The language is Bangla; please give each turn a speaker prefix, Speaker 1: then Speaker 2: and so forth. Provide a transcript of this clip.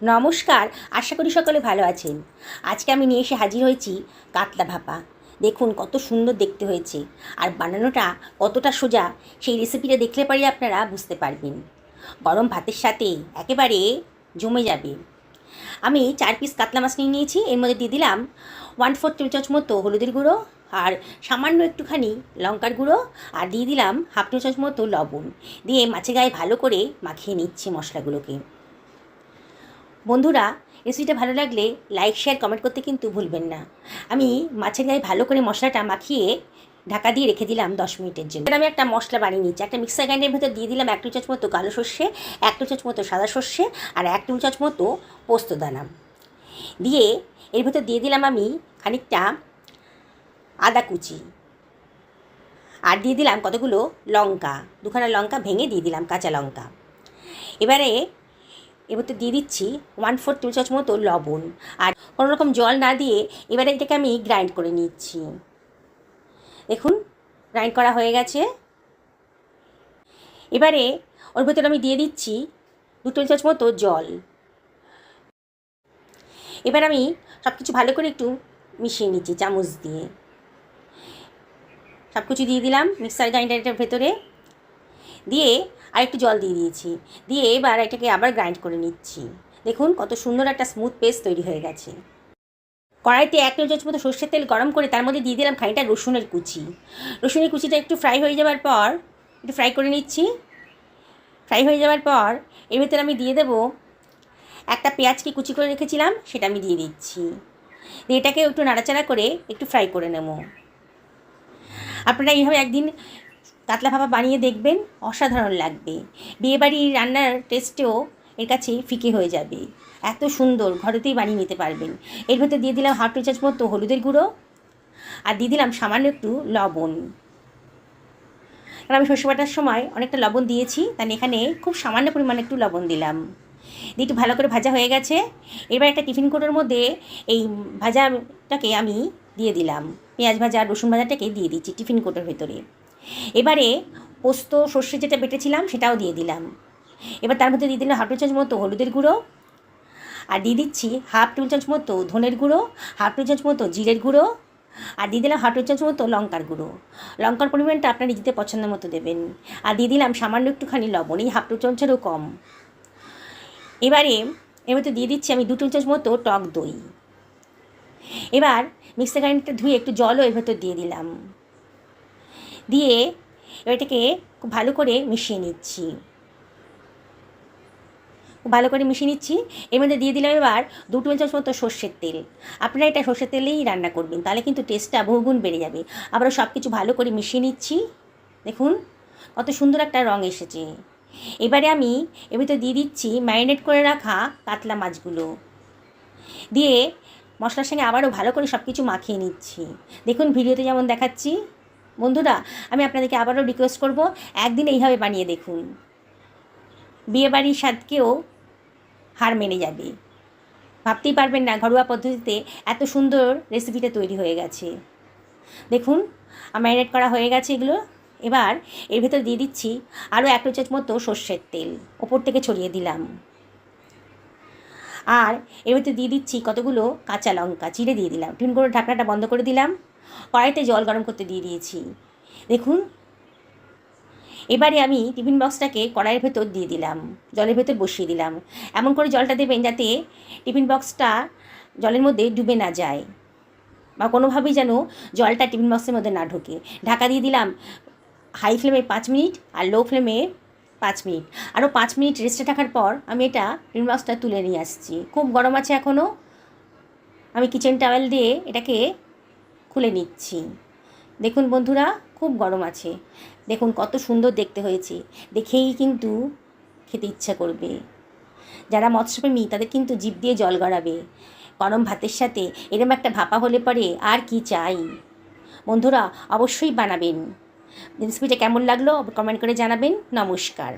Speaker 1: নমস্কার, আশা করি সকলে ভালো আছেন। আজকে আমি নিয়ে এসে হাজির হয়েছি কাতলা ভাপা। দেখুন কত সুন্দর দেখতে হয়েছে, আর বানানোটা কতটা সোজা সেই রেসিপিটা দেখলে পরে আপনারা বুঝতে পারবেন। গরম ভাতের সাথে একেবারে জমে যাবে। আমি 4 পিস কাতলা মাছ নিয়ে নিয়েছি। এর মধ্যে দিয়ে দিলাম 1/4 টেবিল চামচ মতো হলুদের গুঁড়ো, আর সামান্য একটুখানি লঙ্কার গুঁড়ো, আর দিয়ে দিলাম 1/2 টেবিল চামচ মতো লবণ। দিয়ে মাছের গায়ে ভালো করে মাখিয়ে নিচ্ছি মশলাগুলোকে। বন্ধুরা, রেসিপিটা ভালো লাগলে লাইক শেয়ার কমেন্ট করতে কিন্তু ভুলবেন না। আমি মাছের গায়ে ভালো করে মশলাটা মাখিয়ে ঢাকা দিয়ে রেখে দিলাম 10 মিনিটের জন্য। আমি একটা মশলা বানিয়ে নিচ্ছি। একটা মিক্সার গ্রাইন্ডারের ভেতর দিয়ে দিলাম 1 টেবিল চামচ মতো কালো সর্ষে, 1 টেবিল চামচ মতো সাদা সর্ষে, আর 1 টেবিল চামচ মতো পোস্ত দানা। দিয়ে এর ভেতর দিয়ে দিলাম আমি খানিকটা আদা কুচি, আর দিয়ে দিলাম কতগুলো লঙ্কা, 2খানা লঙ্কা ভেঙে দিয়ে দিলাম, কাঁচা লঙ্কা। এবারে এর মধ্যে দিয়ে দিচ্ছি 1/4 টেবিল চামচ মতো লবণ, আর কোনো রকম জল না দিয়ে এবারে এটাকে আমি গ্রাইন্ড করে নিচ্ছি। দেখুন গ্রাইন্ড করা হয়ে গেছে। এবারে ওর ভেতরে আমি দিয়ে দিচ্ছি 2 টেবিল চামচ মতো জল। এবার আমি সব কিছু ভালো করে একটু মিশিয়ে নিচ্ছি চামচ দিয়ে। সব কিছু দিয়ে দিলাম মিক্সার গ্রাইন্ডারটার ভেতরে, দিয়ে আর একটু জল দিয়ে দিয়েছি। দিয়ে এবার এটাকে আবার গ্রাইন্ড করে নিচ্ছি। দেখুন কত সুন্দর একটা স্মুথ পেস্ট তৈরি হয়ে গেছে। কড়াইতে 1 টেবিল চামচ মতো সর্ষের তেল গরম করে তার মধ্যে দিয়ে দিলাম খানিকটা রসুনের কুচি। রসুনের কুচিটা একটু ফ্রাই হয়ে যাওয়ার পর একটু ফ্রাই করে নিচ্ছি। ফ্রাই হয়ে যাওয়ার পর এর ভেতরে আমি দিয়ে দেবো একটা পেঁয়াজকে কুচি করে রেখেছিলাম, সেটা আমি দিয়ে দিচ্ছি। দিয়ে এটাকে একটু নাড়াচাড়া করে একটু ফ্রাই করে নেব। আপনারা এইভাবে একদিন কাতলা ভাপা বানিয়ে দেখবেন, অসাধারণ লাগবে। বিয়েবাড়ির রান্নার টেস্টেও এর কাছে ফিকে হয়ে যাবে। এত সুন্দর, ঘরেতেই বানিয়ে নিতে পারবেন। এর ভেতরে দিয়ে দিলাম 1/2 টেবিল চামচ মতো হলুদের গুঁড়ো, আর দিয়ে দিলাম সামান্য একটু লবণ। কারণ আমি সর্ষে বাটার সময় অনেকটা লবণ দিয়েছি, তাই এখানে খুব সামান্য পরিমাণে একটু লবণ দিলাম। দিয়ে একটু ভালো করে ভাজা হয়ে গেছে। এবার একটা টিফিন কৌটোর মধ্যে এই ভাজাটাকে আমি দিয়ে দিলাম। পেঁয়াজ ভাজা আর রসুন ভাজাটাকে দিয়ে দিচ্ছি টিফিন কৌটোর ভেতরে। এবারে পোস্ত সর্ষে যেটা বেটেছিলাম সেটাও দিয়ে দিলাম। এবার তার মধ্যে দিয়ে দিলাম 1/2 টেবিল চামচ মতো হলুদের গুঁড়ো, আর দিয়ে দিচ্ছি 1/2 টেবিল চামচ মতো ধনের গুঁড়ো, 1/2 টেবিল চামচ মতো জিরের গুঁড়ো, আর দিয়ে দিলাম 1/2 টেবিল চামচ মতো লঙ্কার গুঁড়ো। লঙ্কার পরিমাণটা আপনার নিজেদের পছন্দ মতো দেবেন। আর দিয়ে দিলাম সামান্য একটুখানি লবণ, এই 1/2 টেবিল চামচেরও কম। এবারে এর মধ্যে দিয়ে দিচ্ছি আমি 2 টেবিল চামচ মতো টক দই। এবার মিক্সার গ্রাইন্ডারটা ধুয়ে একটু জলও এর ভেতর দিয়ে দিলাম। দিয়ে এটাকে খুব ভালো করে মিশিয়ে নিচ্ছি। ভালো করে মিশিয়ে নিচ্ছি। এর মধ্যে দিয়ে দিলাম এবার 2 টেবিল চামচ মতো সর্ষের তেল। আপনারা এটা সর্ষের তেলেই রান্না করবেন, তাহলে কিন্তু টেস্টটা বহুগুণ বেড়ে যাবে। আবারও সব কিছু ভালো করে মিশিয়ে নিচ্ছি। দেখুন কত সুন্দর একটা রং এসেছে। এবারে আমি এর ভিতরে দিয়ে দিচ্ছি ম্যারিনেট করে রাখা কাতলা মাছগুলো। দিয়ে মশলার সঙ্গে আবারও ভালো করে সব কিছু মাখিয়ে নিচ্ছি। দেখুন ভিডিওতে যেমন দেখাচ্ছি। বন্ধুরা, আমি আপনাদেরকে আবারও রিকোয়েস্ট করব, একদিন এইভাবে বানিয়ে দেখুন। বিয়েবাড়ির স্বাদকেও হার মেনে যাবে। ভাবতেই পারবেন না ঘরোয়া পদ্ধতিতে এত সুন্দর রেসিপিটা তৈরি হয়ে গেছে। দেখুন ম্যারিনেট করা হয়ে গেছে এগুলো। এবার এর ভেতর দিয়ে দিচ্ছি আরও 1 টেবিল চামচ মতো সর্ষের তেল, ওপর থেকে ছড়িয়ে দিলাম। আর এর ভেতর দিয়ে দিচ্ছি কতগুলো কাঁচা লঙ্কা চিড়ে দিয়ে দিলাম। টিফিন করে ঢাকনাটা বন্ধ করে দিলাম। কড়াইতে জল গরম করতে দিয়ে দিয়েছি। দেখুন এবারে আমি টিফিন বক্সটাকে কড়াইয়ের ভেতর দিয়ে দিলাম, জলের ভেতর বসিয়ে দিলাম। এমন করে জলটা দেবেন যাতে টিফিন বক্সটা জলের মধ্যে ডুবে না যায়, বা কোনোভাবেই যেন জলটা টিফিন বক্সের মধ্যে না ঢোকে। ঢাকা দিয়ে দিলাম হাই ফ্লেমে 5 মিনিট, আর লো ফ্লেমে 5 মিনিট। আরও 5 মিনিট রেস্টে থাকার পর আমি এটা টিফিন বক্সটা তুলে নিয়ে আসছি। খুব গরম আছে এখনও। আমি কিচেন টাওয়েল দিয়ে এটাকে খুলে নিচ্ছি। দেখুন বন্ধুরা, খুব গরম আছে। দেখুন কত সুন্দর দেখতে হয়েছে, দেখেই কিন্তু খেতে ইচ্ছা করবে। যারা মৎস্যপ্রেমী তাদের কিন্তু জিভ দিয়ে জল গড়াবে। গরম ভাতের সাথে এরকম একটা ভাপা হলে পরে আর কি চাই। বন্ধুরা অবশ্যই বানাবেন। রেসিপিটা কেমন লাগলো কমেন্ট করে জানাবেন। নমস্কার।